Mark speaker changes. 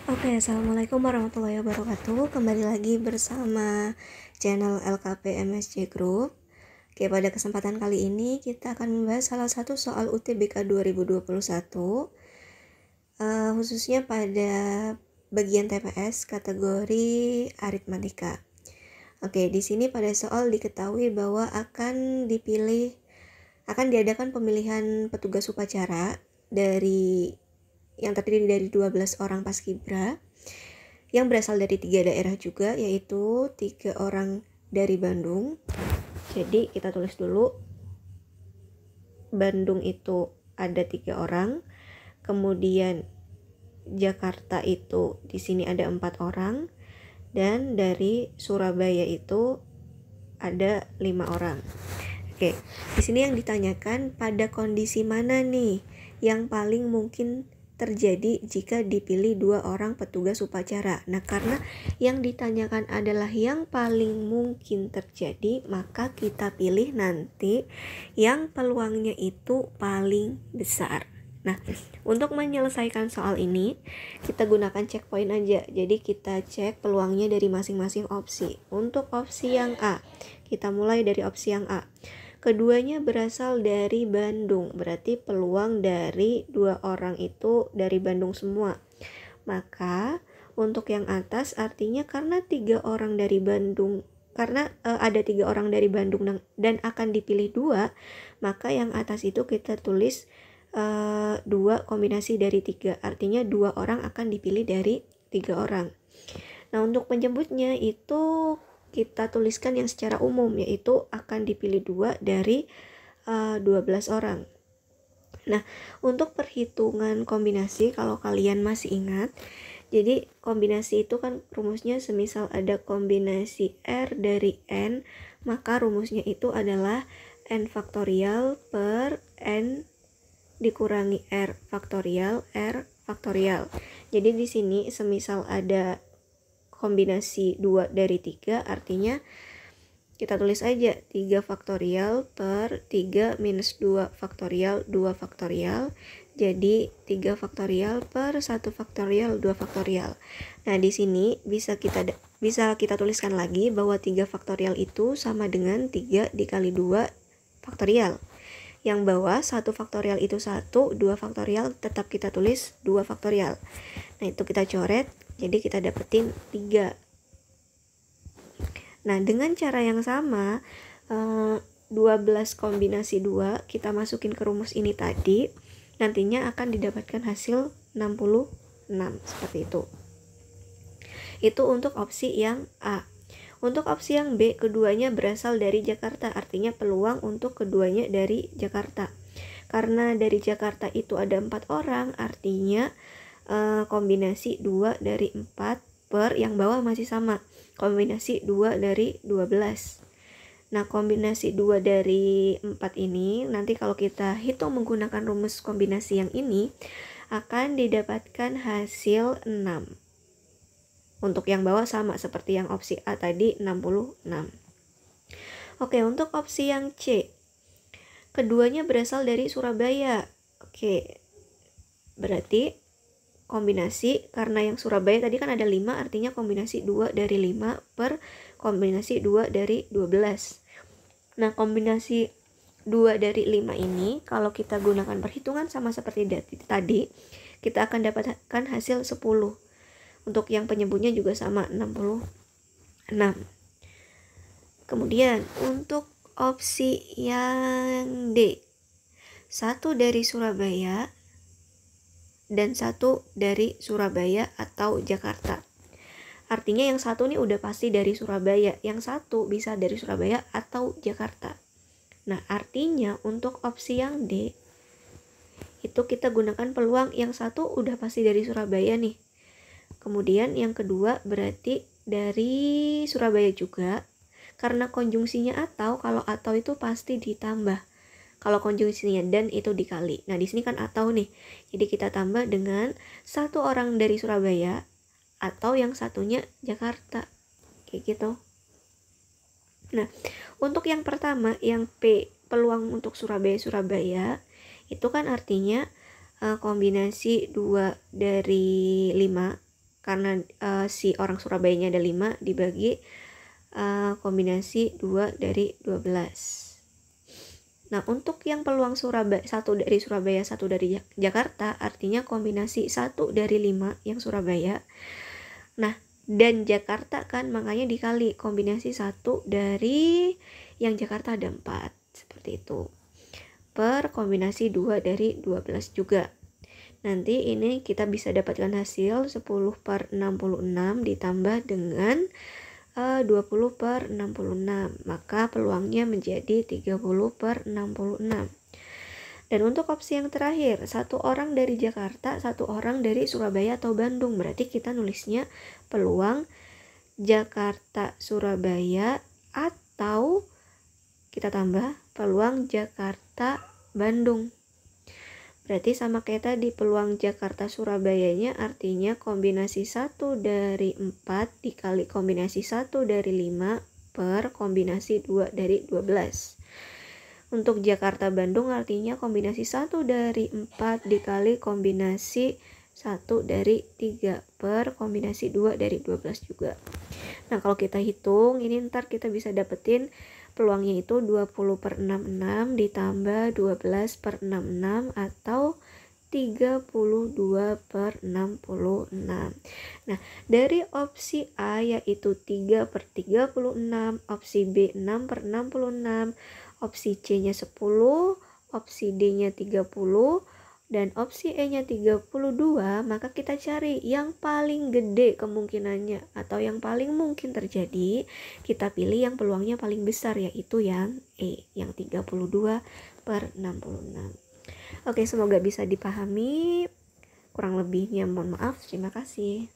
Speaker 1: Oke, assalamualaikum warahmatullahi wabarakatuh. Kembali lagi bersama channel LKP MSC Group. Oke, pada kesempatan kali ini kita akan membahas salah satu soal UTBK 2021, khususnya pada bagian TPS kategori aritmatika. Oke, di sini pada soal diketahui bahwa akan diadakan pemilihan petugas upacara yang terdiri dari 12 orang paskibra yang berasal dari 3 daerah juga, yaitu 3 orang dari Bandung. Jadi kita tulis dulu, Bandung itu ada 3 orang, kemudian Jakarta itu di sini ada 4 orang, dan dari Surabaya itu ada 5 orang. Oke, di sini yang ditanyakan pada kondisi mana nih yang paling mungkin terjadi jika dipilih 2 orang petugas upacara. Nah, karena yang ditanyakan adalah yang paling mungkin terjadi, maka kita pilih nanti yang peluangnya itu paling besar. Nah, untuk menyelesaikan soal ini, kita gunakan checkpoint aja. Jadi kita cek peluangnya dari masing-masing opsi. Untuk opsi yang A, kita mulai dari opsi yang A. Keduanya berasal dari Bandung, berarti peluang dari 2 orang itu dari Bandung semua. Maka untuk yang atas artinya karena 3 orang dari Bandung, ada 3 orang dari Bandung dan akan dipilih 2, maka yang atas itu kita tulis 2 kombinasi dari 3, artinya 2 orang akan dipilih dari 3 orang. Nah, untuk penjemputnya itu kita tuliskan yang secara umum, yaitu akan dipilih 2 dari 12 orang. Nah, untuk perhitungan kombinasi, kalau kalian masih ingat, jadi kombinasi itu kan rumusnya semisal ada kombinasi R dari N, maka rumusnya itu adalah N faktorial per N dikurangi R faktorial. Jadi di sini semisal ada kombinasi 2 dari 3, artinya kita tulis aja 3 faktorial per 3 minus 2 faktorial, 2 faktorial. Jadi 3 faktorial per 1 faktorial, 2 faktorial. Nah, di sini bisa kita tuliskan lagi bahwa 3 faktorial itu sama dengan 3 dikali 2 faktorial. Yang bawah 1 faktorial itu 1, 2 faktorial tetap kita tulis 2 faktorial. Nah, itu kita coret, jadi kita dapetin 3. Nah, dengan cara yang sama, 12 kombinasi 2 kita masukin ke rumus ini tadi, nantinya akan didapatkan hasil 66, seperti itu. Itu untuk opsi yang A. Untuk opsi yang B, keduanya berasal dari Jakarta, artinya peluang untuk keduanya dari Jakarta. Karena dari Jakarta itu ada 4 orang, artinya kombinasi 2 dari 4 per yang bawah masih sama, kombinasi 2 dari 12. Nah, kombinasi 2 dari 4 ini nanti kalau kita hitung menggunakan rumus kombinasi yang ini akan didapatkan hasil 6. Untuk yang bawah sama seperti yang opsi A tadi, 66. Oke, untuk opsi yang C, keduanya berasal dari Surabaya. Oke, berarti kombinasi, karena yang Surabaya tadi kan ada 5, artinya kombinasi 2 dari 5 per kombinasi 2 dari 12. Nah, kombinasi 2 dari 5 ini kalau kita gunakan perhitungan sama seperti tadi, kita akan dapatkan hasil 10. Untuk yang penyebutnya juga sama, 66. Kemudian untuk opsi yang D, 1 dari Surabaya dan 1 dari Surabaya atau Jakarta. Artinya yang 1 nih udah pasti dari Surabaya, yang 1 bisa dari Surabaya atau Jakarta. Nah, artinya untuk opsi yang D itu kita gunakan peluang yang 1 udah pasti dari Surabaya nih. Kemudian yang kedua berarti dari Surabaya juga, karena konjungsinya atau, kalau atau itu pasti ditambah. Kalau konjungsinya dan itu dikali. Nah, di sini kan atau nih. Jadi kita tambah dengan 1 orang dari Surabaya atau yang satunya Jakarta. Kayak gitu. Nah, untuk yang pertama, yang P, peluang untuk Surabaya itu kan artinya kombinasi 2 dari 5 karena si orang Surabayanya ada 5 dibagi kombinasi 2 dari 12. Nah, untuk yang peluang Surabaya, 1 dari Surabaya, 1 dari Jakarta, artinya kombinasi 1 dari 5 yang Surabaya. Nah, dan Jakarta kan, makanya dikali kombinasi 1 dari yang Jakarta ada 4. Seperti itu. Per kombinasi 2 dari 12 juga. Nanti ini kita bisa dapatkan hasil 10 per 66 ditambah dengan 20 per 66. Maka peluangnya menjadi 30 per 66. Dan untuk opsi yang terakhir, 1 orang dari Jakarta, 1 orang dari Surabaya atau Bandung. Berarti kita nulisnya peluang Jakarta Surabaya atau kita tambah peluang Jakarta Bandung. Berarti sama kayak tadi, peluang Jakarta Surabayanya artinya kombinasi 1 dari 4 dikali kombinasi 1 dari 5 per kombinasi 2 dari 12. Untuk Jakarta Bandung artinya kombinasi 1 dari 4 dikali kombinasi 1 dari 3 per kombinasi 2 dari 12 juga. Nah, kalau kita hitung, ini ntar kita bisa dapetin peluangnya itu 20 per 66 ditambah 12 per 66 atau 32 per 66. Nah, dari opsi A yaitu 3 per 36, opsi B 6 per 66, opsi C nya 10, opsi D nya 30, dan opsi E nya 32, maka kita cari yang paling gede kemungkinannya atau yang paling mungkin terjadi. Kita pilih yang peluangnya paling besar, yaitu yang E, yang 32 per 66. Oke, semoga bisa dipahami. Kurang lebihnya mohon maaf. Terima kasih.